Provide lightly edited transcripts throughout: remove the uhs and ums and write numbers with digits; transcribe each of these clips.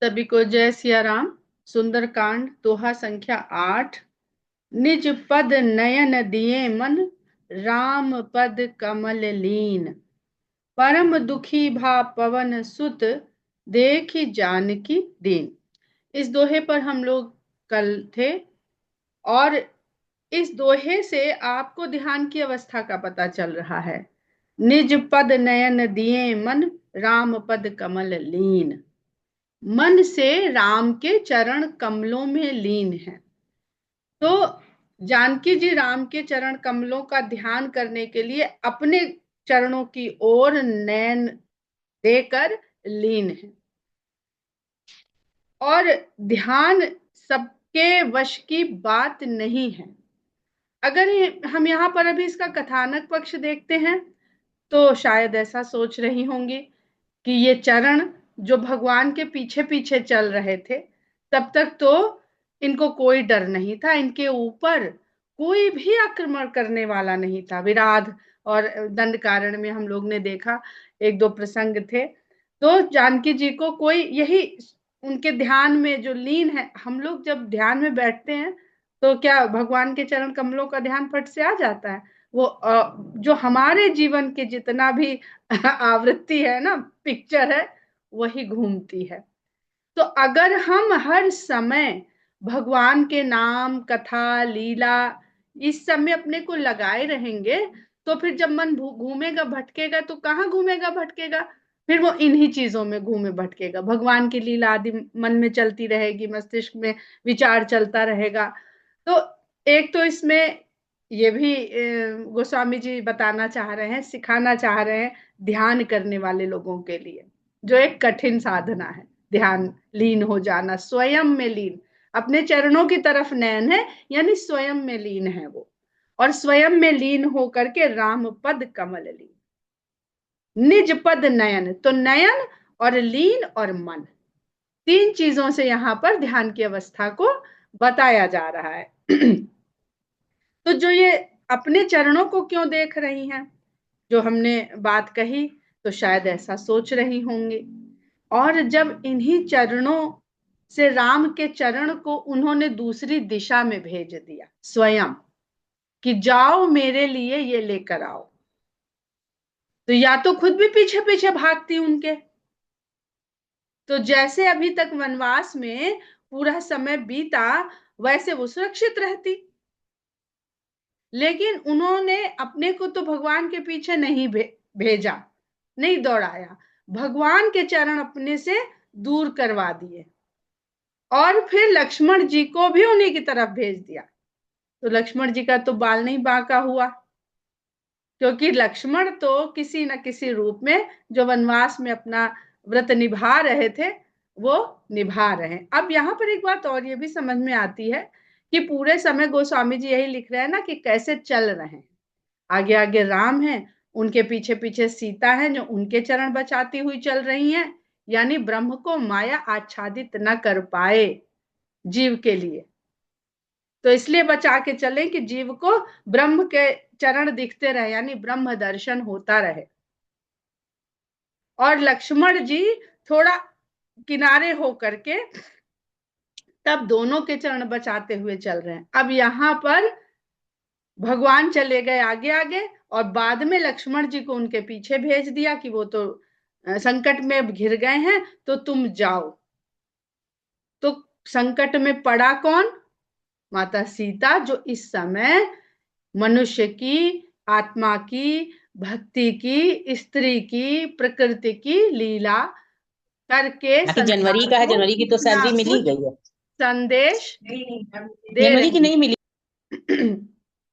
सभी को जय सिया राम। सुंदरकांड दोहा संख्या 8। निज पद नयन दिए मन, राम पद कमल लीन। परम दुखी भा पवन सुत, देखी जानकी दीन। इस दोहे पर हम लोग कल थे और इस दोहे से आपको ध्यान की अवस्था का पता चल रहा है। निज पद नयन दिए मन, राम पद कमल लीन। मन से राम के चरण कमलों में लीन है। तो जानकी जी राम के चरण कमलों का ध्यान करने के लिए अपने चरणों की ओर नयन देकर लीन है। और ध्यान सबके वश की बात नहीं है। अगर हम यहाँ पर अभी इसका कथानक पक्ष देखते हैं तो शायद ऐसा सोच रही होंगी कि ये चरण जो भगवान के पीछे पीछे चल रहे थे, तब तक तो इनको कोई डर नहीं था, इनके ऊपर कोई भी आक्रमण करने वाला नहीं था। विराध और दंड कारण में हम लोग ने देखा, एक दो प्रसंग थे। तो जानकी जी को कोई, यही उनके ध्यान में जो लीन है, हम लोग जब ध्यान में बैठते हैं तो क्या भगवान के चरण कमलों का ध्यान फट से आ जाता है? वो जो हमारे जीवन के जितना भी आवृत्ति है ना, पिक्चर है, वही घूमती है। तो अगर हम हर समय भगवान के नाम, कथा, लीला इस सब में अपने को लगाए रहेंगे, तो फिर जब मन घूमेगा भटकेगा तो कहाँ घूमेगा भटकेगा? फिर वो इन्हीं चीजों में घूमे भटकेगा। भगवान की लीला आदि मन में चलती रहेगी, मस्तिष्क में विचार चलता रहेगा। तो एक तो इसमें ये भी गोस्वामी जी बताना चाह रहे हैं, सिखाना चाह रहे हैं ध्यान करने वाले लोगों के लिए, जो एक कठिन साधना है। ध्यान, लीन हो जाना, स्वयं में लीन, अपने चरणों की तरफ नयन है, यानी स्वयं में लीन है वो। और स्वयं में लीन होकर के राम पद कमल लीन। निज पद नयन, तो नयन और लीन और मन, तीन चीजों से यहाँ पर ध्यान की अवस्था को बताया जा रहा है। तो जो ये अपने चरणों को क्यों देख रही हैं, जो हमने बात कही, तो शायद ऐसा सोच रही होंगी। और जब इन्हीं चरणों से राम के चरण को उन्होंने दूसरी दिशा में भेज दिया स्वयं, कि जाओ मेरे लिए ये लेकर आओ, तो या तो खुद भी पीछे पीछे भागती उनके। तो जैसे अभी तक वनवास में पूरा समय बीता, वैसे वो सुरक्षित रहती। लेकिन उन्होंने अपने को तो भगवान के पीछे नहीं भेजा, नहीं दौड़ाया, भगवान के चरण अपने से दूर करवा दिए और फिर लक्ष्मण जी को भी उन्हीं की तरफ भेज दिया। तो लक्ष्मण जी का तो बाल नहीं बांका हुआ, क्योंकि लक्ष्मण तो किसी न किसी रूप में जो वनवास में अपना व्रत निभा रहे थे, वो निभा रहे हैं। अब यहाँ पर एक बात और ये भी समझ में आती है कि पूरे समय गोस्वामी जी यही लिख रहे हैं ना कि कैसे चल रहे हैं। आगे आगे राम है, उनके पीछे पीछे सीता है, जो उनके चरण बचाती हुई चल रही हैं, यानी ब्रह्म को माया आच्छादित न कर पाए जीव के लिए, तो इसलिए बचा के चले कि जीव को ब्रह्म के चरण दिखते रहे, यानी ब्रह्म दर्शन होता रहे। और लक्ष्मण जी थोड़ा किनारे होकर के तब दोनों के चरण बचाते हुए चल रहे हैं। अब यहाँ पर भगवान चले गए आगे आगे और बाद में लक्ष्मण जी को उनके पीछे भेज दिया कि वो तो संकट में घिर गए हैं, तो तुम जाओ। तो संकट में पड़ा कौन? माता सीता, जो इस समय मनुष्य की आत्मा की, भक्ति की, स्त्री की, प्रकृति की लीला करके बाकी जनवरी संसार का है, को जनवरी की तो कितना सैलरी मिल ही कुछ गई है। संदेश दे जनवरी की रही नहीं मिली।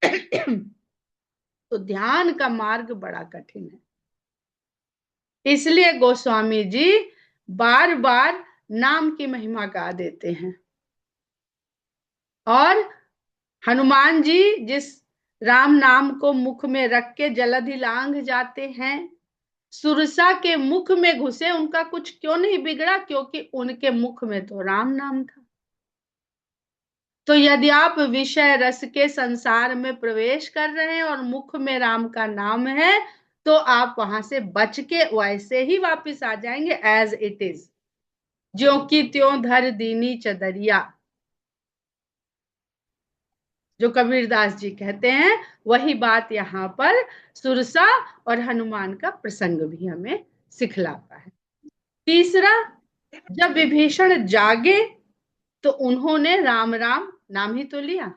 है। तो ध्यान का मार्ग बड़ा कठिन है, इसलिए गोस्वामी जी बार बार नाम की महिमा गा देते हैं। और हनुमान जी जिस राम नाम को मुख में रख के जलधि लांघ जाते हैं, सुरसा के मुख में घुसे, उनका कुछ क्यों नहीं बिगड़ा? क्योंकि उनके मुख में तो राम नाम था। तो यदि आप विषय रस के संसार में प्रवेश कर रहे हैं और मुख में राम का नाम है, तो आप वहां से बच के वैसे ही वापस आ जाएंगे एज इट इज। ज्यों की त्यों धर दीनी चदरिया, जो कबीरदास जी कहते हैं, वही बात यहाँ पर सुरसा और हनुमान का प्रसंग भी हमें सिखलाता है। तीसरा, जब विभीषण जागे तो उन्होंने राम राम नाम ही तो लिया,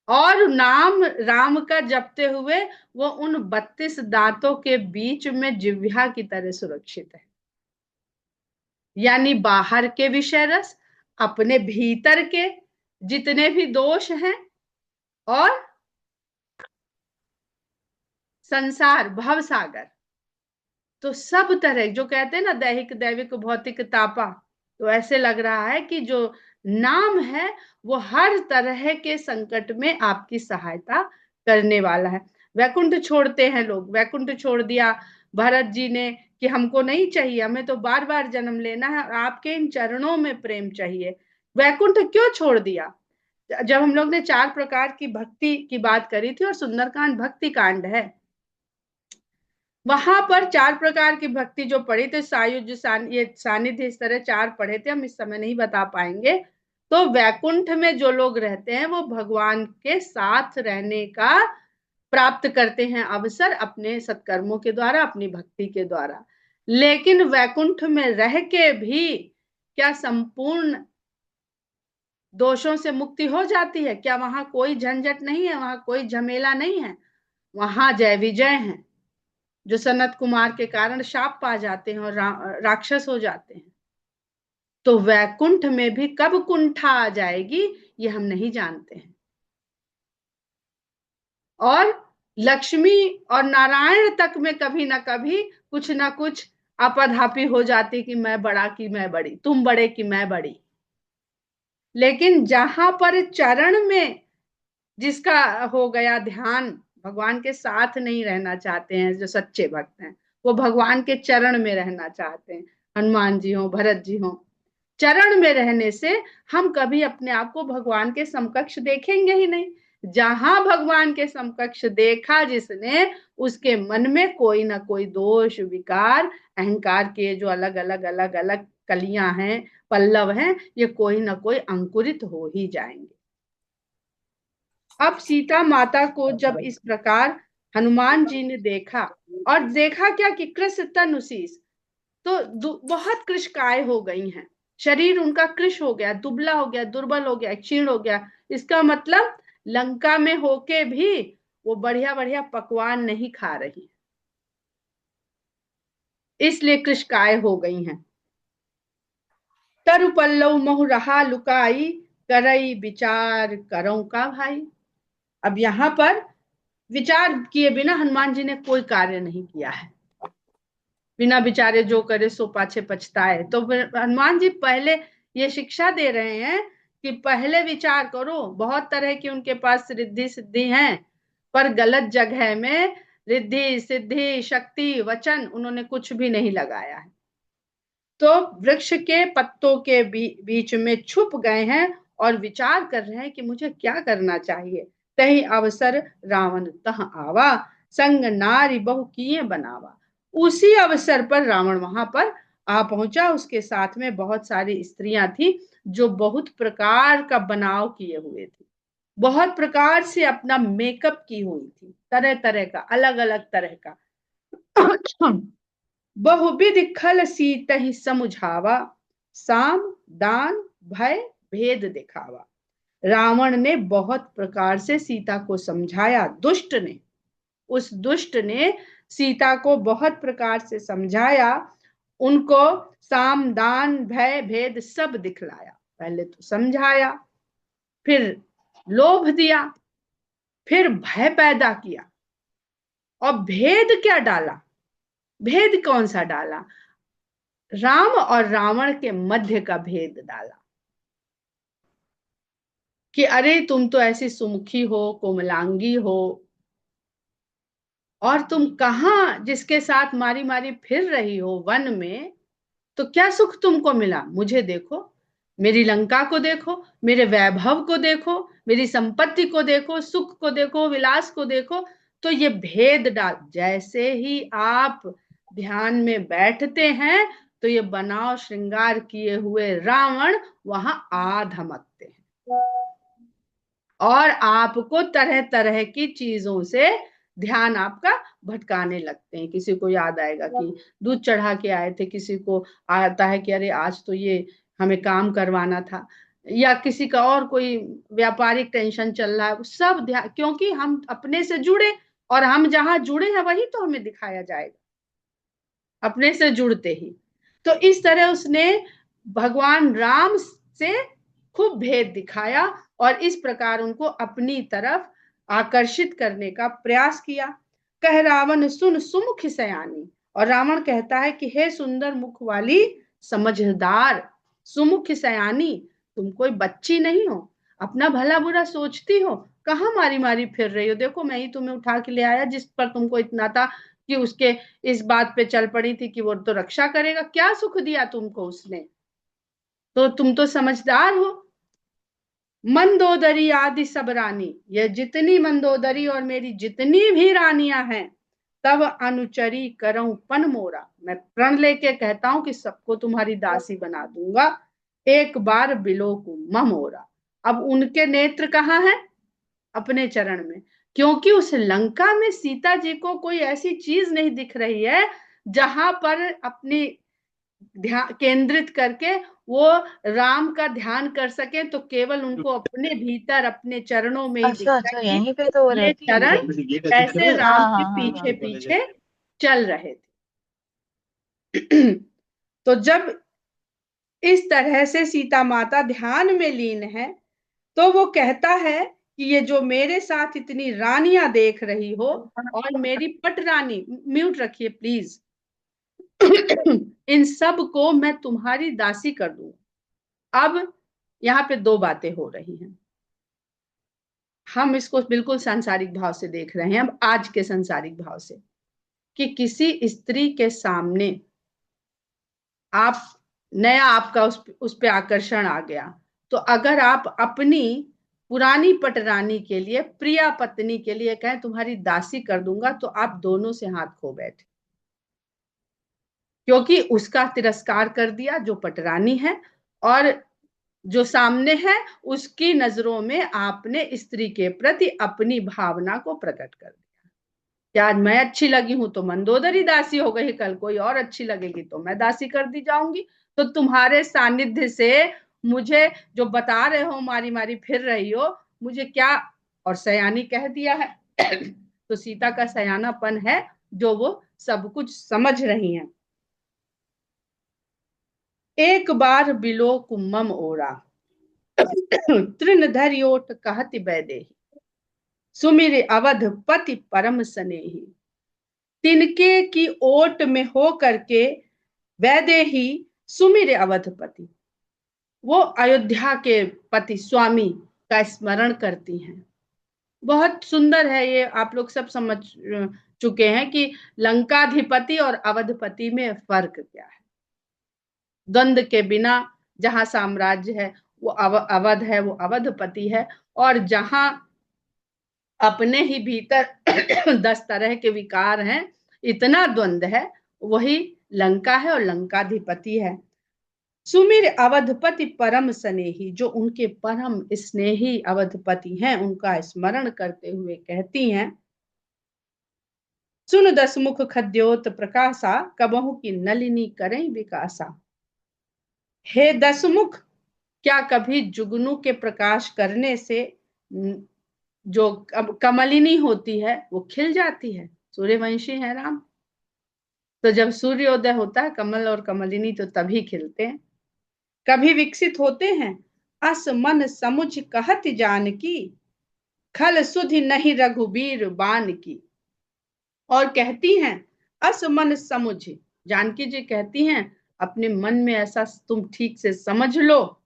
और नाम राम का जपते हुए वो उन 32 दांतों के बीच में जिह्वा की तरह सुरक्षित है। यानी बाहर के विषय रस, अपने भीतर के जितने भी दोष हैं, और संसार भव सागर, तो सब तरह, जो कहते हैं ना दैहिक दैविक भौतिक तापा, तो ऐसे लग रहा है कि जो नाम है वो हर तरह के संकट में आपकी सहायता करने वाला है। वैकुंठ छोड़ते हैं लोग, वैकुंठ छोड़ दिया भरत जी ने कि हमको नहीं चाहिए, हमें तो बार बार जन्म लेना है और आपके इन चरणों में प्रेम चाहिए। वैकुंठ क्यों छोड़ दिया? जब हम लोग ने 4 प्रकार की भक्ति की बात करी थी, और सुंदरकांड भक्ति कांड है, वहां पर 4 प्रकार की भक्ति जो पढ़ी थे, सायुज ये सानिध्य, इस तरह 4 पढ़े थे, हम इस समय नहीं बता पाएंगे। तो वैकुंठ में जो लोग रहते हैं वो भगवान के साथ रहने का प्राप्त करते हैं अवसर, अपने सत्कर्मों के द्वारा, अपनी भक्ति के द्वारा। लेकिन वैकुंठ में रह के भी क्या संपूर्ण दोषों से मुक्ति हो जाती है? क्या वहां कोई झंझट नहीं है, वहां कोई झमेला नहीं है? वहां जय विजय है, जो सनत कुमार के कारण शाप पा जाते हैं और राक्षस हो जाते हैं। तो वैकुंठ में भी कब कुंठा आ जाएगी ये हम नहीं जानते हैं। और लक्ष्मी और नारायण तक में कभी ना कभी कुछ ना कुछ आपाधापी हो जाती कि मैं बड़ा कि मैं बड़ी, तुम बड़े कि मैं बड़ी। लेकिन जहां पर चरण में जिसका हो गया ध्यान, भगवान के साथ नहीं रहना चाहते हैं जो सच्चे भक्त हैं, वो भगवान के चरण में रहना चाहते हैं। हनुमान जी हो, भरत जी हो, चरण में रहने से हम कभी अपने आप को भगवान के समकक्ष देखेंगे ही नहीं। जहां भगवान के समकक्ष देखा जिसने, उसके मन में कोई ना कोई दोष विकार अहंकार के जो अलग अलग अलग अलग कलियां हैं, पल्लव हैं, ये कोई ना कोई अंकुरित हो ही जाएंगे। अब सीता माता को जब इस प्रकार हनुमान जी ने देखा, और देखा क्या कि कृष तनुशीस, तो बहुत कृशकाय हो गई हैं, शरीर उनका कृश हो गया, दुबला हो गया, दुर्बल हो गया, क्षीण हो गया। इसका मतलब लंका में होके भी वो बढ़िया बढ़िया पकवान नहीं खा रही, इसलिए कृशकाय हो गई हैं। तरु पल्लव महु रहा लुकाई, करई विचार करो का भाई। अब यहाँ पर विचार किए बिना हनुमान जी ने कोई कार्य नहीं किया है। बिना विचारे जो करे सो पाछे पछताए, तो हनुमान जी पहले ये शिक्षा दे रहे हैं कि पहले विचार करो। बहुत तरह की उनके पास रिद्धि सिद्धि हैं, पर गलत जगह में रिद्धि सिद्धि शक्ति वचन उन्होंने कुछ भी नहीं लगाया है। तो वृक्ष के पत्तों के बीच में छुप गए हैं और विचार कर रहे हैं कि मुझे क्या करना चाहिए। तही अवसर रावण तह आवा, संग नारी बहु किए बनावा। उसी अवसर पर रावण वहां पर आ पहुंचा, उसके साथ में बहुत सारी स्त्रियां थी जो बहुत प्रकार का बनाव किए हुए थी, बहुत प्रकार से अपना मेकअप की हुई थी, तरह तरह का, अलग अलग तरह का। बहुविध खल सीतहि समुझावा, साम दान भय भेद दिखावा। रावण ने बहुत प्रकार से सीता को समझाया, दुष्ट ने, उस दुष्ट ने सीता को बहुत प्रकार से समझाया, उनको साम दान भय भेद सब दिखलाया। पहले तो समझाया, फिर लोभ दिया, फिर भय पैदा किया, और भेद क्या डाला? भेद कौन सा डाला? राम और रावण के मध्य का भेद डाला कि अरे तुम तो ऐसी सुमुखी हो, कोमलांगी हो, और तुम कहाँ जिसके साथ मारी मारी फिर रही हो वन में, तो क्या सुख तुमको मिला? मुझे देखो, मेरी लंका को देखो, मेरे वैभव को देखो, मेरी संपत्ति को देखो, सुख को देखो, विलास को देखो। तो ये भेद डाल, जैसे ही आप ध्यान में बैठते हैं तो ये बनाव श्रृंगार किए हुए रावण वहां आ धमकते हैं और आपको तरह तरह की चीजों से ध्यान आपका भटकाने लगते हैं। किसी को याद आएगा कि दूध चढ़ा के आए थे, किसी को आता है कि अरे आज तो ये हमें काम करवाना था, या किसी का और कोई व्यापारिक टेंशन चल रहा है, सब ध्यान, क्योंकि हम अपने से जुड़े, और हम जहां जुड़े हैं वही तो हमें दिखाया जाएगा अपने से जुड़ते ही। तो इस तरह उसने भगवान राम से खूब भेद दिखाया और इस प्रकार उनको अपनी तरफ आकर्षित करने का प्रयास किया। कह रावण सुन सुमुख सयानी, और रावण कहता है कि हे सुंदर मुख वाली समझदार सुमुख सयानी, तुम कोई बच्ची नहीं हो, अपना भला बुरा सोचती हो, कहाँ मारी मारी फिर रही हो, देखो मैं ही तुम्हें उठा के ले आया जिस पर तुमको इतना था कि उसके इस बात पे चल पड़ी थी कि वो तो रक्षा करेगा, क्या सुख दिया तुमको उसने, तो तुम तो समझदार हो। मंदोदरी आदि सब रानी, ये जितनी मंदोदरी और मेरी जितनी भी रानियां हैं, तब अनुचरी करऊं पन मोरा, मैं प्रण लेके कहता हूं कि सबको तुम्हारी दासी बना दूंगा, एक बार बिलोकु ममोरा। अब उनके नेत्र कहाँ है? अपने चरण में, क्योंकि उस लंका में सीता जी को कोई ऐसी चीज नहीं दिख रही है जहां पर अपनी ध्यान केंद्रित करके वो राम का ध्यान कर सके, तो केवल उनको अपने भीतर अपने चरणों में ही अच्छा दिखता है अच्छा, कि यहीं पे तो वो ये रहती है चरण ऐसे नहीं? राम हाँ के हाँ हाँ हाँ। पीछे पीछे चल रहे थे। तो जब इस तरह से सीता माता ध्यान में लीन है, तो वो कहता है कि ये जो मेरे साथ इतनी रानियां देख रही हो, और मेरी पट रानी, म्यूट रखिए प्लीज, इन सब को मैं तुम्हारी दासी कर दूं। अब यहाँ पे दो बातें हो रही हैं, हम इसको बिल्कुल सांसारिक भाव से देख रहे हैं, अब आज के सांसारिक भाव से, कि किसी स्त्री के सामने आप नया आपका उस पे आकर्षण आ गया, तो अगर आप अपनी पुरानी पटरानी के लिए, प्रिया पत्नी के लिए कहें तुम्हारी दासी कर दूंगा, तो आप दोनों से हाथ खो बैठे, क्योंकि उसका तिरस्कार कर दिया जो पटरानी है, और जो सामने है उसकी नजरों में आपने स्त्री के प्रति अपनी भावना को प्रकट कर दिया। क्या मैं अच्छी लगी हूं तो मंदोदरी दासी हो गई, कल कोई और अच्छी लगेगी तो मैं दासी कर दी जाऊंगी, तो तुम्हारे सानिध्य से मुझे जो बता रहे हो मारी मारी फिर रही हो, मुझे क्या, और सयानी कह दिया है। तो सीता का सयानापन है जो वो सब कुछ समझ रही हैं। एक बार बिलो कुम्मम ओरा, तृण धरियोट कहति बैदेही, सुमिर अवध पति परम स्नेही, तिनके की ओट में हो करके वैदेही सुमिर अवधपति, वो अयोध्या के पति स्वामी का स्मरण करती हैं। बहुत सुंदर है ये, आप लोग सब समझ चुके हैं कि लंकाधिपति और अवधपति में फर्क क्या है। द्वंद के बिना जहां साम्राज्य है वो अवध है, वो अवधपति है, और जहां अपने ही भीतर 10 तरह के विकार हैं, इतना द्वंद है, वही लंका है और लंकाधिपति है। सुमिर अवधपति परम स्नेही, जो उनके परम स्नेही अवधपति हैं उनका स्मरण करते हुए कहती हैं, सुन दसमुख खद्योत प्रकाशा, कबहू की नलिनी करें विकासा। हे दसमुख, क्या कभी जुगनू के प्रकाश करने से जो कमलिनी होती है वो खिल जाती है? सूर्यवंशी है राम, तो जब सूर्योदय होता है कमल और कमलिनी तो तभी खिलते हैं। कभी विकसित होते हैं, अस मन समुझ कहत जान की, खल सुधि नहीं रघुबीर बान की। और कहती हैं अस मन समुझ, जानकी जी कहती हैं अपने मन में ऐसा तुम ठीक से समझ लो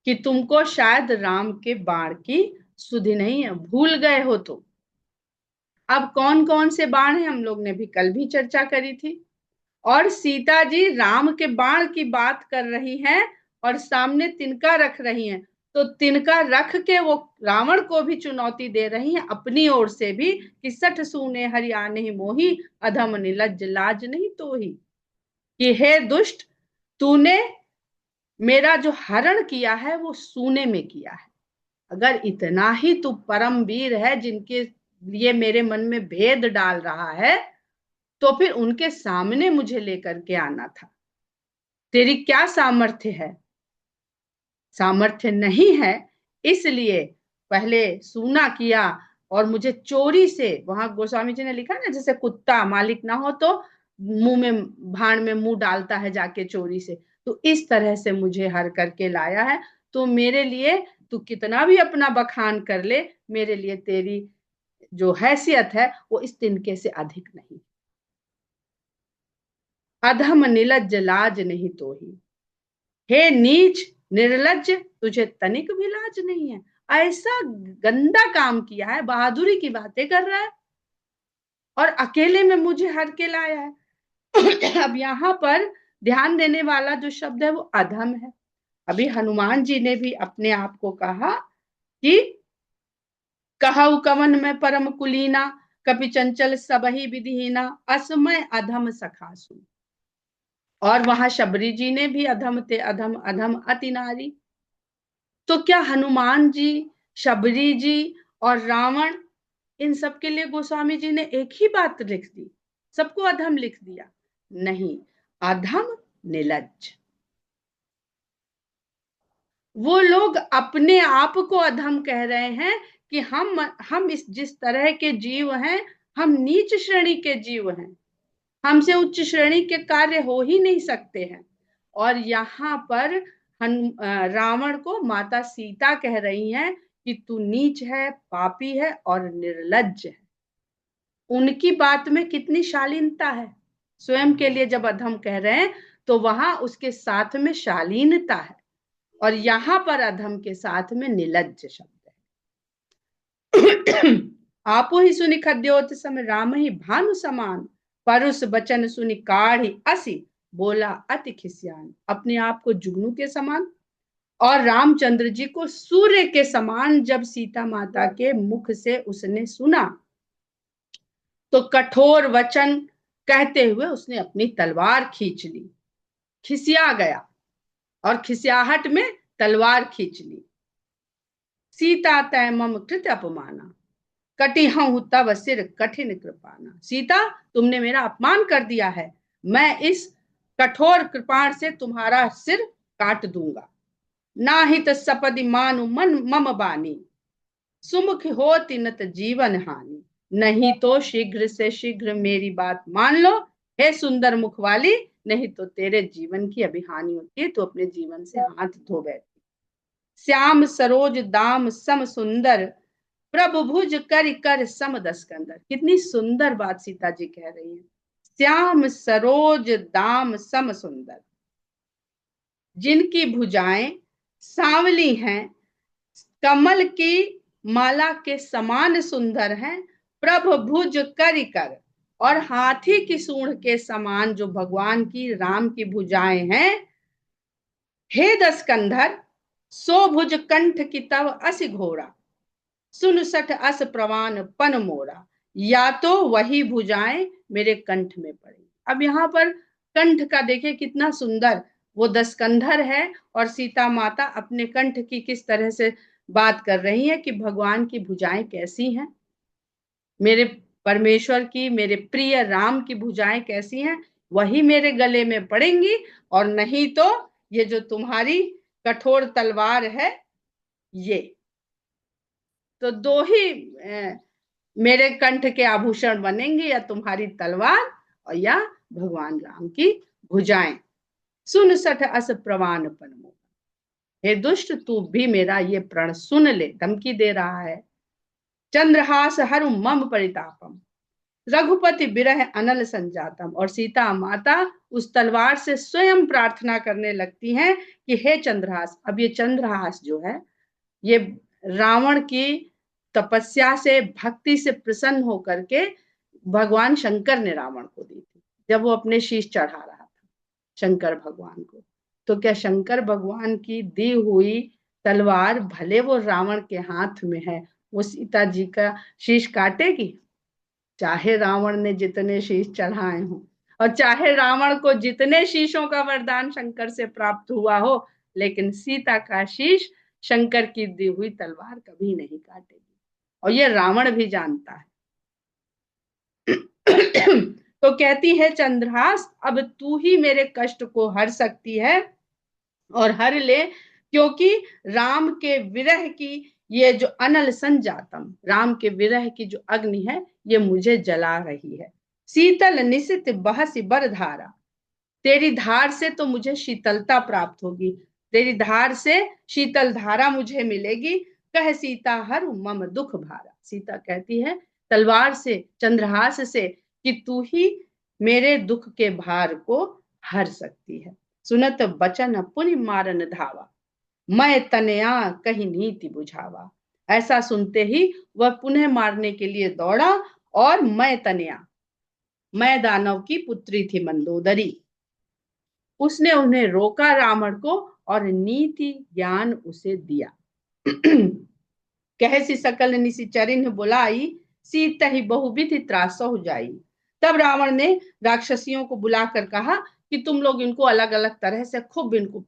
कि तुमको शायद राम के बाण की सुधि नहीं है, भूल गए हो तो। अब कौन कौन से बाण हैं हम लोग ने भी कल भी चर्चा करी थी, और सीता जी राम के बाण की बात कर रही हैं और सामने तिनका रख रही हैं, तो तिनका रख के वो रावण को भी चुनौती दे रही हैं अपनी ओर से भी, कि सठ सूने हरियाणे मोही, अधम निलज लाज नहीं तो ही, कि हे दुष्ट, तूने मेरा जो हरण किया है वो सोने में किया है। अगर इतना ही तू परम वीर है जिनके लिए मेरे मन में भेद डाल रहा है, तो फिर उनके सामने मुझे लेकर के आना था। तेरी क्या सामर्थ्य है? सामर्थ्य नहीं है, इसलिए पहले सूना किया और मुझे चोरी से, वहां गोस्वामी जी ने लिखा ना, जैसे कुत्ता मालिक ना हो तो मुंह में, भाण में मुंह डालता है जाके चोरी से, तो इस तरह से मुझे हर करके लाया है। तो मेरे लिए तू कितना भी अपना बखान कर ले, मेरे लिए तेरी जो हैसियत है वो इस तिनके से अधिक नहीं। अधम निलज्ज लाज नहीं तो ही, हे नीच निर्लज्ज तुझे तनिक भी लाज नहीं है। ऐसा गंदा काम किया है, बहादुरी की बातें कर रहा है और अकेले में मुझे हर के लाया है। अब यहाँ पर ध्यान देने वाला जो शब्द है वो अधम है। अभी हनुमान जी ने भी अपने आप को कहा कि कहु कवन में परम कुलीना, कपि चंचल सबही विधिहीना, असमय अधम सखासु। और वहां शबरी जी ने भी अधम ते अधम, अधम अति नारी। तो क्या हनुमान जी, शबरी जी और रावण, इन सब के लिए गोस्वामी जी ने एक ही बात लिख दी, सबको अधम लिख दिया? नहीं, अधम निलज्ज। वो लोग अपने आप को अधम कह रहे हैं कि हम इस जिस तरह के जीव हैं, हम नीच श्रेणी के जीव हैं, हमसे उच्च श्रेणी के कार्य हो ही नहीं सकते हैं। और यहाँ पर रावण को माता सीता कह रही हैं कि तू नीच है, पापी है और निर्लज्ज है। उनकी बात में कितनी शालीनता है। स्वयं के लिए जब अधम कह रहे हैं तो वहां उसके साथ में शालीनता है, और यहां पर अधम के साथ में निलज्ज शब्द है। आपो ही सुनि खद्योत सम राम ही भानु समान, परुष बचन सुनि काढ़ी असी, बोला अति खिसियान। अपने आप को जुगनू के समान और रामचंद्र जी को सूर्य के समान जब सीता माता के मुख से उसने सुना, तो कठोर वचन कहते हुए उसने अपनी तलवार खींच ली, खिसिया गया और खिसियाहट में तलवार खींच ली। सीता तय मम कृत अपमाना, कटी हूं तब सिर कठिन कृपाना। सीता, तुमने मेरा अपमान कर दिया है, मैं इस कठोर कृपाण से तुम्हारा सिर काट दूंगा। ना हित सपदि मानु मन मम बानी, सुमुख हो तिनत जीवन हानि। नहीं तो शीघ्र से शीघ्र मेरी बात मान लो, हे सुंदर मुख वाली, नहीं तो तेरे जीवन की अभी हानि होती है, तो अपने जीवन से हाथ धो बैठी। श्याम सरोज दाम सम सुंदर, प्रभु भुज कर कर सम दस्कंदर। कितनी सुंदर बात सीता जी कह रही है। श्याम सरोज दाम सम सुंदर, जिनकी भुजाएं सांवली हैं, कमल की माला के समान सुंदर हैं, प्रभ भुज कर, और हाथी की सूंड के समान जो भगवान की, राम की भुजाएं हैं। हे दस्कंधर, सो भुज कंठ की तव असि घोरा, सुन सठ अस प्रवान पन मोरा। या तो वही भुजाएं मेरे कंठ में पड़ी। अब यहाँ पर कंठ का देखिए कितना सुंदर, वो दस्कंधर है और सीता माता अपने कंठ की किस तरह से बात कर रही है कि भगवान की भुजाएं कैसी हैं, मेरे परमेश्वर की, मेरे प्रिय राम की भुजाएं कैसी हैं, वही मेरे गले में पड़ेंगी, और नहीं तो ये जो तुम्हारी कठोर तलवार है ये। तो दो ही मेरे कंठ के आभूषण बनेंगे, या तुम्हारी तलवार और या भगवान राम की भुजाएं। सुन सठ अस प्रवान पनमो, हे दुष्ट तू भी मेरा ये प्रण सुन ले, धमकी दे रहा है। चंद्रहास हरु मम परितापम, रघुपति बिरह अनल संजातम। और सीता माता उस तलवार से स्वयं प्रार्थना करने लगती हैं कि हे चंद्रहास। अब ये चंद्रहास जो है, ये रावण की तपस्या से, भक्ति से प्रसन्न होकर के भगवान शंकर ने रावण को दी थी, जब वो अपने शीश चढ़ा रहा था शंकर भगवान को। तो क्या शंकर भगवान की दी हुई तलवार भले वो रावण के हाथ में है, वो सीता जी का शीश काटेगी? चाहे रावण ने जितने शीश चढ़ाए हों, और चाहे रावण को जितने शीशों का वरदान शंकर से प्राप्त हुआ हो, लेकिन सीता का शीश शंकर की दी हुई तलवार कभी नहीं काटेगी, और ये रावण भी जानता है। तो कहती है चंद्रहास, अब तू ही मेरे कष्ट को हर सकती है, और हर ले, क्योंकि राम के विरह की ये जो अनल संजातम, राम के विरह की जो अग्नि है ये मुझे जला रही है। शीतल निशित बहसी बर धारा, तेरी धार से तो मुझे शीतलता प्राप्त होगी, तेरी धार से शीतल धारा मुझे मिलेगी। कह सीता हर मम दुख भारा, सीता कहती है तलवार से, चंद्रहास से, कि तू ही मेरे दुख के भार को हर सकती है। सुनत बचन पुनि मारन धावा, मैं तनया कहीं नीति बुझावा। ऐसा सुनते ही वह पुनः मारने के लिए दौड़ा, और मैं तनया, मैं दानव की पुत्री थी मंदोदरी, उसने उन्हें रोका रावण को, और नीति ज्ञान उसे दिया। कहसी सकल निशिचरिन बुलाई, सीता ही बहुविधि त्रास हो जाई। तब रावण ने राक्षसियों को बुलाकर कहा कि तुम लोग इनको अलग अलग तरह से खूब इनको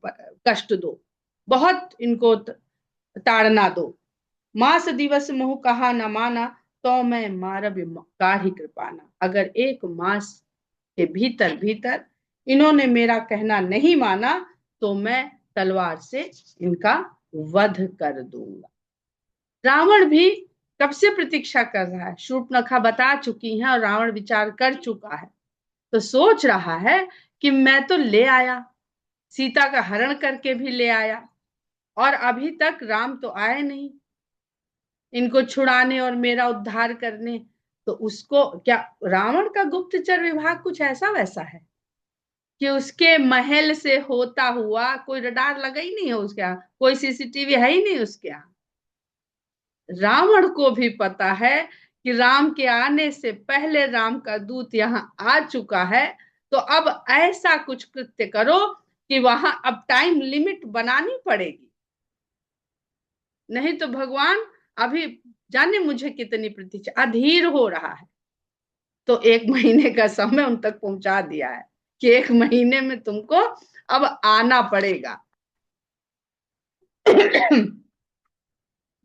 कष्ट दो, बहुत इनको ताड़ना दो। मास दिवस मोह कहा न माना, तो मैं मारब काढ़ी कृपाना। अगर एक मास के भीतर भीतर इन्होंने मेरा कहना नहीं माना, तो मैं तलवार से इनका वध कर दूंगा। रावण भी कब से प्रतीक्षा कर रहा है, शूर्पणखा बता चुकी है और रावण विचार कर चुका है, तो सोच रहा है कि मैं तो ले आया, सीता का हरण करके भी ले आया, और अभी तक राम तो आए नहीं इनको छुड़ाने और मेरा उद्धार करने। तो उसको क्या, रावण का गुप्तचर विभाग कुछ ऐसा वैसा है कि उसके महल से होता हुआ कोई रडार लगा ही नहीं है उसके यहाँ, कोई सीसीटीवी है ही नहीं उसके यहाँ। रावण को भी पता है कि राम के आने से पहले राम का दूत यहाँ आ चुका है, तो अब ऐसा कुछ कृत्य करो कि वहां अब टाइम लिमिट बनानी पड़ेगी, नहीं तो भगवान अभी जाने मुझे कितनी प्रतीक्षा, अधीर हो रहा है। तो 1 महीने का समय उन तक पहुंचा दिया है कि 1 महीने में तुमको अब आना पड़ेगा।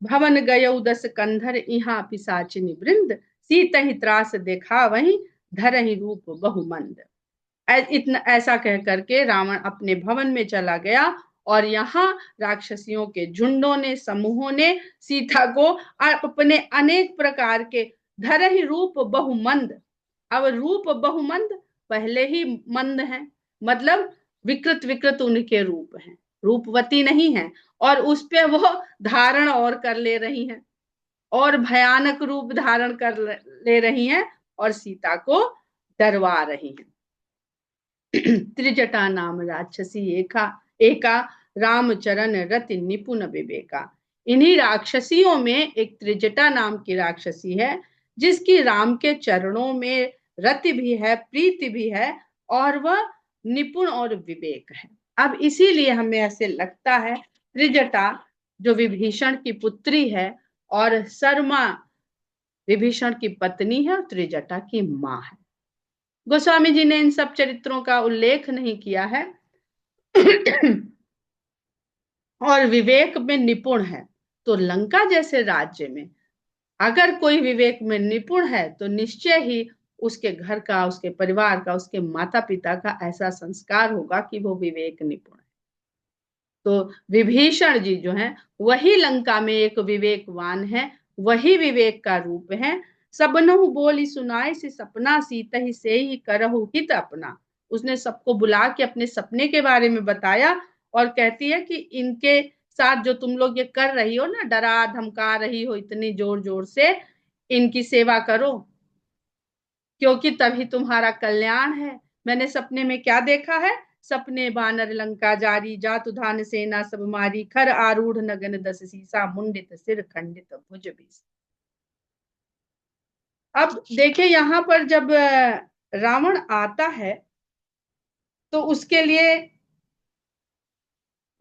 भवन गयौ 10 कंधर, यहाँ पिशाचिनी वृंद, सीत ही त्रास देखा वहीं, धर ही रूप बहुमंद। इतना ऐसा कह करके रावण अपने भवन में चला गया, और यहाँ राक्षसियों के झुंडों ने, समूहों ने सीता को अपने अनेक प्रकार के, धर ही रूप बहुमंद, अब रूप बहुमंद, पहले ही मंद है, मतलब विकृत विकृत उनके रूप हैं, रूपवती नहीं है, और उस पे वो धारण और कर ले रही हैं, और भयानक रूप धारण कर ले रही हैं, और सीता को डरवा रही हैं। त्रिजटा नाम राक्षसी एका, एका रामचरण रति निपुण विवेका। इन्हीं राक्षसियों में एक त्रिजटा नाम की राक्षसी है, जिसकी राम के चरणों में रति भी है, प्रीति भी है, और वह निपुण और विवेक है। अब इसीलिए हमें ऐसे लगता है त्रिजटा जो विभीषण की पुत्री है, और शर्मा विभीषण की पत्नी है, और त्रिजटा की माँ है। गोस्वामी जी ने इन सब चरित्रों का उल्लेख नहीं किया है। और विवेक में निपुण है, तो लंका जैसे राज्य में अगर कोई विवेक में निपुण है, तो निश्चय ही उसके घर का, उसके परिवार का, उसके माता पिता का ऐसा संस्कार होगा कि वो विवेक निपुण है। तो विभीषण जी जो हैं, वही लंका में एक विवेकवान है, वही विवेक का रूप है। सबनहु बोली सुनाए से सपना, सीता ही से ही करहु हित अपना। उसने सबको बुला के अपने सपने के बारे में बताया, और कहती है कि इनके साथ जो तुम लोग ये कर रही हो ना, डरा धमका रही हो इतनी जोर जोर से, इनकी सेवा करो, क्योंकि तभी तुम्हारा कल्याण है। मैंने सपने में क्या देखा है, सपने बानर लंका जारी, जातु धान सेना सब मारी, खर आरूढ़ नगन 10 सीसा, मुंडित सिर खंडित भुज बीस। अब देखिए यहाँ पर जब रावण आता है, तो उसके लिए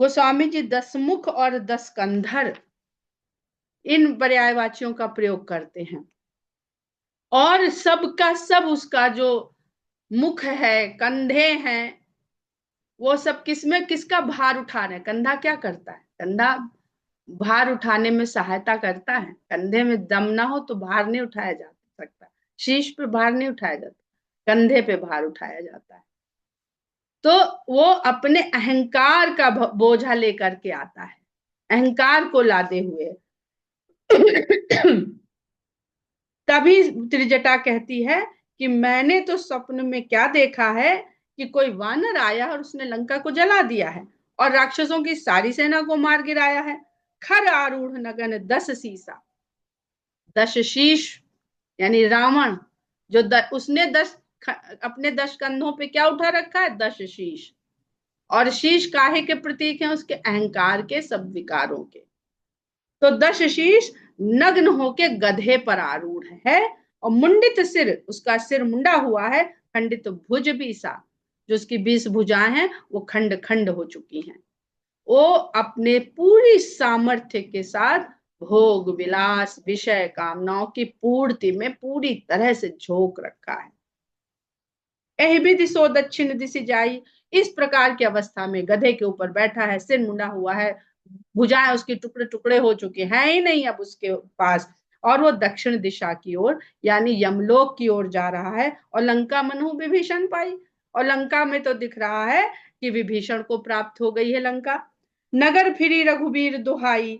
गोस्वामी जी 10 मुख और 10 कंधर इन पर्यायवाचियों का प्रयोग करते हैं, और सबका सब उसका जो मुख है, कंधे हैं, वो सब किसमें किसका भार उठा रहे हैं? कंधा क्या करता है? कंधा भार उठाने में सहायता करता है। कंधे में दम ना हो तो भार नहीं उठाया जा सकता। शीश पे भार नहीं उठाया जाता, कंधे पे भार उठाया जाता है। तो वो अपने अहंकार का बोझा लेकर के आता है, अहंकार को लादे हुए। तभी त्रिजटा कहती है कि मैंने तो स्वप्न में क्या देखा है कि कोई वानर आया और उसने लंका को जला दिया है और राक्षसों की सारी सेना को मार गिराया है। खर आरूढ़ नगन 10 सीसा, 10 शीश, यानी रावण जो उसने अपने 10 कंधों पे क्या उठा रखा है? 10 शीश। और शीश काहे के प्रतीक हैं? उसके अहंकार के, सब विकारों के। तो 10 शीश नग्न होके गधे पर आरूढ़ है और मुंडित सिर, उसका सिर मुंडा हुआ है। खंडित भुज भी सा, जो उसकी 20 भुजाएं हैं वो खंड खंड हो चुकी हैं। वो अपने पूरी सामर्थ्य के साथ भोग विलास विषय कामनाओं की पूर्ति में पूरी तरह से झोंक रखा है। एहि विधि सो दक्षिण दिशि जाई, इस प्रकार की अवस्था में गधे के ऊपर बैठा है, सिर मुंडा हुआ है, भुजाएं उसकी टुकड़े टुकड़े हो चुके हैं ही नहीं अब उसके पास, और वो दक्षिण दिशा की ओर यानी यमलोक की ओर जा रहा है। और लंका मनहु विभीषण पाई, और लंका में तो दिख रहा है कि विभीषण को प्राप्त हो गई है लंका। नगर फिरी रघुबीर दुहाई,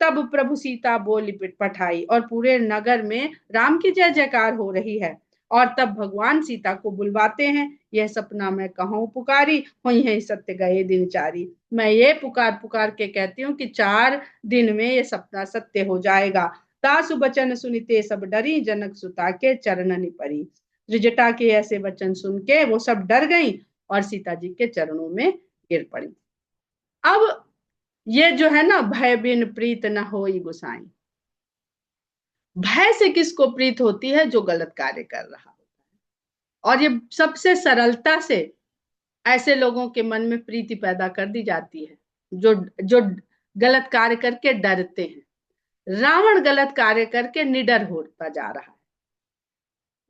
तब प्रभु सीता बोली पठाई, और पूरे नगर में राम की जय जयकार हो रही है। और तब भगवान सीता को बुलवाते हैं, यह सपना मैं कहूं पुकारी, हुई है सत्य गए दिन चारी। मैं ये पुकार पुकार के कहती हूँ कि 4 दिन में ये सपना सत्य हो जाएगा। तासु बचन सुनिते सब डरी, जनक सुता के चरणनि परी। त्रिजटा के ऐसे वचन सुन के वो सब डर गई और सीता जी के चरणों में गिर पड़ी। अब ये जो है ना, भय बिन प्रीत न होई गुसाई, भय से किसको प्रीत होती है? जो गलत कार्य कर रहा होता है। और ये सबसे सरलता से ऐसे लोगों के मन में प्रीति पैदा कर दी जाती है जो जो गलत कार्य करके डरते हैं। रावण गलत कार्य करके निडर होता जा रहा है,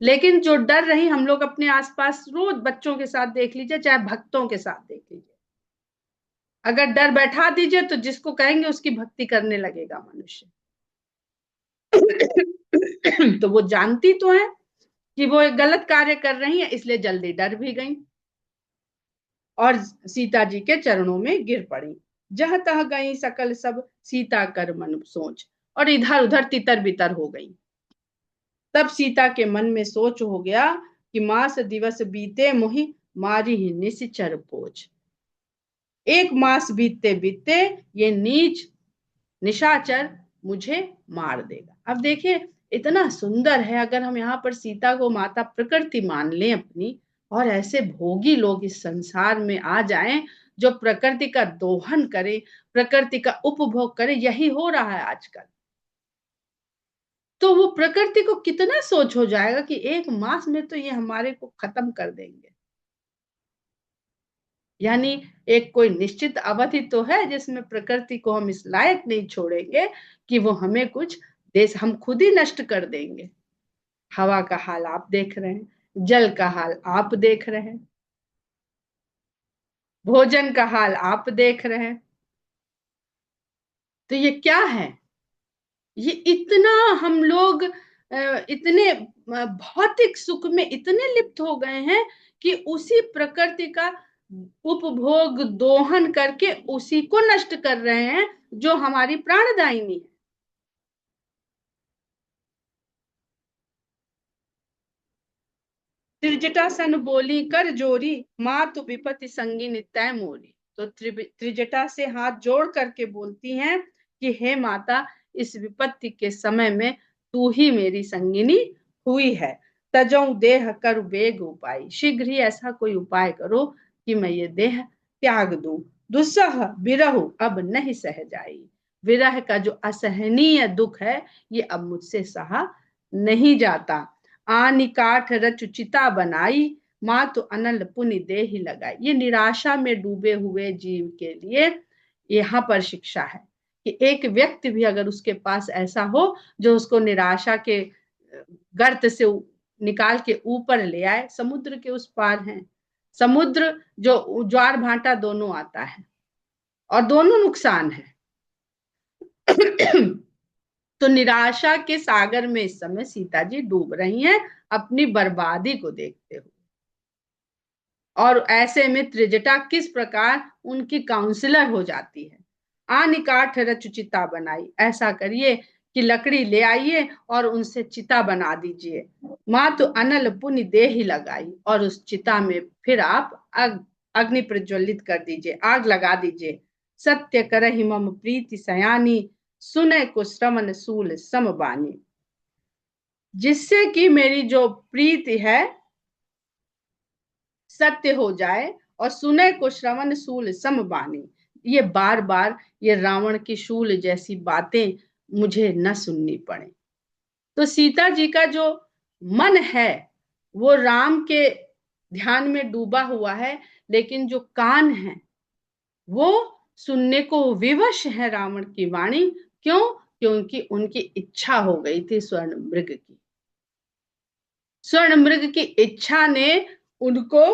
लेकिन जो डर रही, हम लोग अपने आसपास रोज बच्चों के साथ देख लीजिए, चाहे भक्तों के साथ देख लीजिए, अगर डर बैठा दीजिए तो जिसको कहेंगे उसकी भक्ति करने लगेगा मनुष्य। तो वो जानती तो है कि वो एक गलत कार्य कर रही है, इसलिए जल्दी डर भी गई और सीता जी के चरणों में गिर पड़ी। जह तह गई सकल सब, सीता कर मन सोच, और इधर उधर तितर बितर हो गई। तब सीता के मन में सोच हो गया कि मास दिवस बीते मोहि, मारी ही निश्चर पोच। 1 मास बीतते बीतते ये नीच निशाचर मुझे मार देगा। अब देखिए, इतना सुंदर है, अगर हम यहाँ पर सीता को माता प्रकृति मान लें अपनी, और ऐसे भोगी लोग इस संसार में आ जाएं जो प्रकृति का दोहन करे, प्रकृति का उपभोग करे, यही हो रहा है आजकल। तो वो प्रकृति को कितना सोच हो जाएगा कि 1 मास में तो ये हमारे को खत्म कर देंगे। यानी एक कोई निश्चित अवधि तो है जिसमें प्रकृति को हम इस लायक नहीं छोड़ेंगे कि वो हमें कुछ देश, हम खुद ही नष्ट कर देंगे। हवा का हाल आप देख रहे हैं, जल का हाल आप देख रहे हैं, भोजन का हाल आप देख रहे हैं। तो ये क्या है? ये इतना हम लोग इतने भौतिक सुख में इतने लिप्त हो गए हैं कि उसी प्रकृति का उपभोग दोहन करके उसी को नष्ट कर रहे हैं जो हमारी प्राणदायिनी है। त्रिजटा सन बोली कर जोरी, मातु विपत्ति संगी नित्य मोरी। तो त्रिजटा से हाथ जोड़ करके बोलती हैं कि हे माता, इस विपत्ति के समय में तू ही मेरी संगिनी हुई है। तजौ देह कर वेग उपाय, शीघ्र ही ऐसा कोई उपाय करो कि मैं ये देह त्याग दूं। दुस्सह विरहु अब नहीं सह जाई, विरह का जो असहनीय दुख है ये अब मुझसे सहा नहीं जाता। आनि काठ रचुचिता बनाई, माँ तो अनल पुनि दे ही लगाई। ये निराशा में डूबे हुए जीव के लिए यहाँ पर शिक्षा है कि एक व्यक्ति भी अगर उसके पास ऐसा हो जो उसको निराशा के गर्त से निकाल के ऊपर ले आए, समुद्र के उस पार हैं। समुद्र जो ज्वार भाटा दोनों आता है और दोनों नुकसान है। तो निराशा के सागर में इस समय सीता जी डूब रही हैं अपनी बर्बादी को देखते हुए। और ऐसे में त्रिजटा किस प्रकार उनकी काउंसलर हो जाती है। आनिकाठ रच चिता बनाई, ऐसा करिए कि लकड़ी ले आइए और उनसे चिता बना दीजिए। माँ तो अनल पुण्य दे ही लगाई, और उस चिता में फिर आप अग्नि प्रज्वलित कर दीजिए, आग लगा दीजिए। सत्य करहि मम प्रीति सयानी, सुने को श्रवण सूल समबानी। जिससे कि मेरी जो प्रीति है सत्य हो जाए, और सुने को श्रवण सूल समबानी। ये बार बार ये रावण की शूल जैसी बातें मुझे न सुननी पड़े। तो सीता जी का जो मन है वो राम के ध्यान में डूबा हुआ है, लेकिन जो कान है वो सुनने को विवश है रावण की वाणी। क्यों? क्योंकि उनकी इच्छा हो गई थी स्वर्ण मृग की। स्वर्ण मृग की इच्छा ने उनको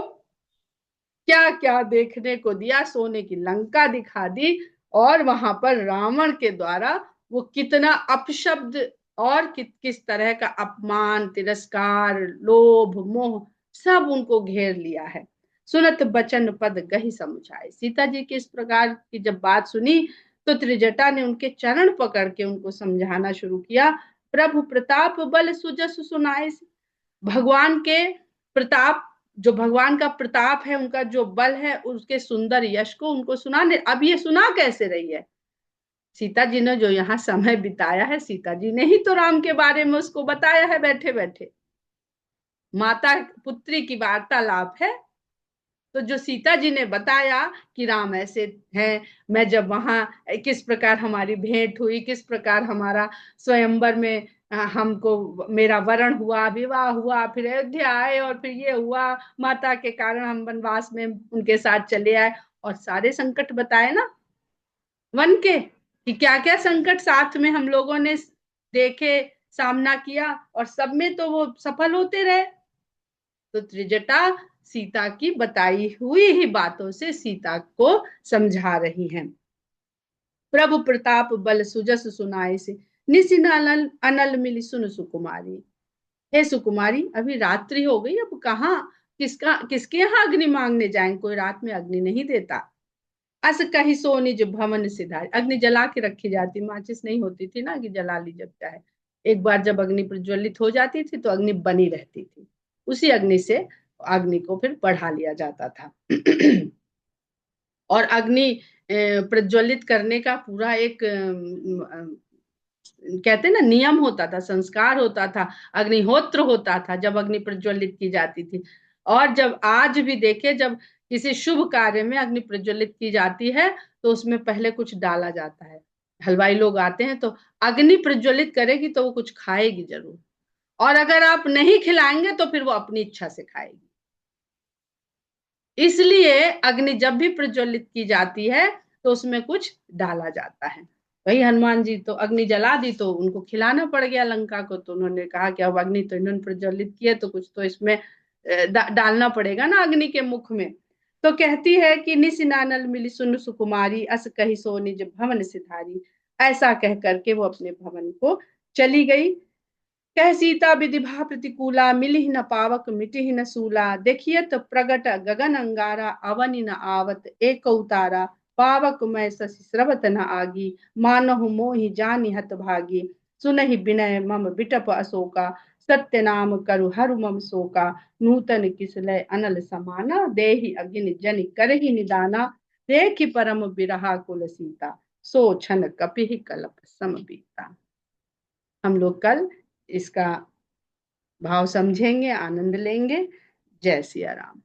क्या क्या देखने को दिया, सोने की लंका दिखा दी, और वहां पर रावण के द्वारा वो कितना अपशब्द और किस तरह का अपमान, तिरस्कार, लोभ, मोह सब उनको घेर लिया है। सुनत बचन पद गही समुझाए। सीता जी की इस प्रकार की जब बात सुनी तो त्रिजटा ने उनके चरण पकड़ के उनको समझाना शुरू किया। प्रभु प्रताप बल सुजस सुनाए। भगवान के प्रताप, जो भगवान का प्रताप है, उनका जो बल है, उसके सुंदर यश को उनको सुनाने। अब ये सुना कैसे रही है? सीता जी ने जो यहाँ समय बिताया है, सीता जी ने ही तो राम के बारे में उसको बताया है बैठे बैठे। माता पुत्री की वार्तालाप है। तो जो सीता जी ने बताया कि राम ऐसे हैं, मैं जब वहां किस प्रकार हमारी भेंट हुई, किस प्रकार हमारा स्वयंवर में हमको मेरा वरण हुआ, विवाह हुआ, फिर अयोध्या आए और फिर ये हुआ, माता के कारण हम वनवास में उनके साथ चले आए, और सारे संकट बताए ना वन के, कि क्या क्या संकट साथ में हम लोगों ने देखे, सामना किया, और सब में तो वो सफल होते रहे। तो त्रिजटा सीता की बताई हुई ही बातों से सीता को समझा रही हैं। प्रभु प्रताप बल सुजस सुनाए से, निसिन अनल अनल मिली सुन सुकुमारी। हे सुकुमारी, अभी रात्रि हो गई, अब कहाँ किसके यहाँ अग्नि मांगने जाएं? कोई रात में अग्नि नहीं देता। अस कही सो निज भवन सिधारी। अग्नि जला के रखी जाती, माचिस नहीं होती थी ना कि जला ली जब चाहे। एक बार जब अग्नि प्रज्वलित हो जाती थी तो अग्नि बनी रहती थी, उसी अग्नि से अग्नि को फिर बढ़ा लिया जाता था। और अग्नि प्रज्वलित करने का पूरा एक कहते ना नियम होता था, संस्कार होता था, अग्निहोत्र होता था जब अग्नि प्रज्वलित की जाती थी। और जब आज भी देखे, जब किसी शुभ कार्य में अग्नि प्रज्वलित की जाती है तो उसमें पहले कुछ डाला जाता है। हलवाई लोग आते हैं तो अग्नि प्रज्वलित करेगी तो वो कुछ खाएगी जरूर, और अगर आप नहीं खिलाएंगे तो फिर वो अपनी इच्छा से खाएगी। इसलिए अग्नि जब भी प्रज्वलित की जाती है तो उसमें कुछ डाला जाता है। वही हनुमान जी तो अग्नि जला दी तो उनको खिलाना पड़ गया लंका को, तो उन्होंने कहा कि अब अग्नि तो इन्होंने प्रज्वलित किया तो कुछ तो इसमें डालना पड़ेगा ना अग्नि के मुख में। तो कहती है कि निसिनानल मिली सुन सुकुमारी, अस कही सो निज भवन सिधारी। ऐसा कह करके वो अपने भवन को चली गई। कह सीता विधिभा प्रतिकूला, मिली न पावक मिटिहि न सूला। देखिए तो प्रगट गगन अंगारा, अवनि न आवत एक उतारा। पावक मैं शशि स्रवत न आगी, मानहु मोहि जानि हत भागी। सुनहि विनय मम बिटप अशोका, सत्य नाम करु हरु मम शोका। नूतन किसलय अनल समाना, देहि अगिन जनि करहि निदाना। देखि परम बिरहा कुल सीता, सो छन कपिहि कलप सम बीता। हम लोग कल इसका भाव समझेंगे, आनंद लेंगे। जय सिया राम।